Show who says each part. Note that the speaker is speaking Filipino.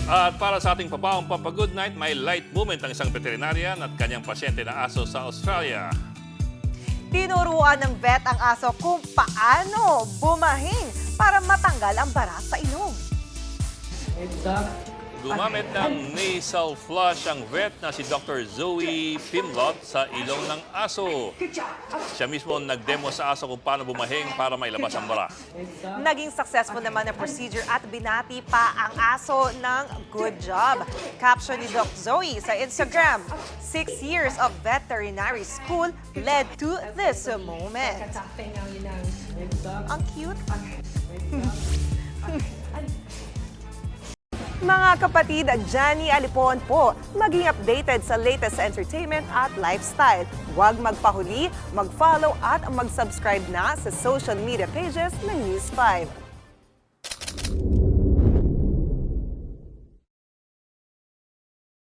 Speaker 1: At para sa ating pabaong Papa-Good Night, may light moment ang isang veterinarian at kanyang pasyente na aso sa Australia.
Speaker 2: Tinuruan ng vet ang aso kung paano bumahing para matanggal ang bara sa ilong.
Speaker 1: Gumamit ng nasal flush ang vet na si Dr. Zoe Pimlot sa ilong ng aso. Siya mismo nag-demo sa aso kung paano bumahing para mailabas ang bara.
Speaker 2: Naging successful naman ang procedure at binati pa ang aso ng good job. Caption ni Doc Zoe sa Instagram, 6 years of veterinary school led to this moment. Ang cute. Mga kapatid, Johnny Alipon po, maging updated sa latest entertainment at lifestyle. Huwag magpahuli, mag-follow at mag-subscribe na sa social media pages ng News 5.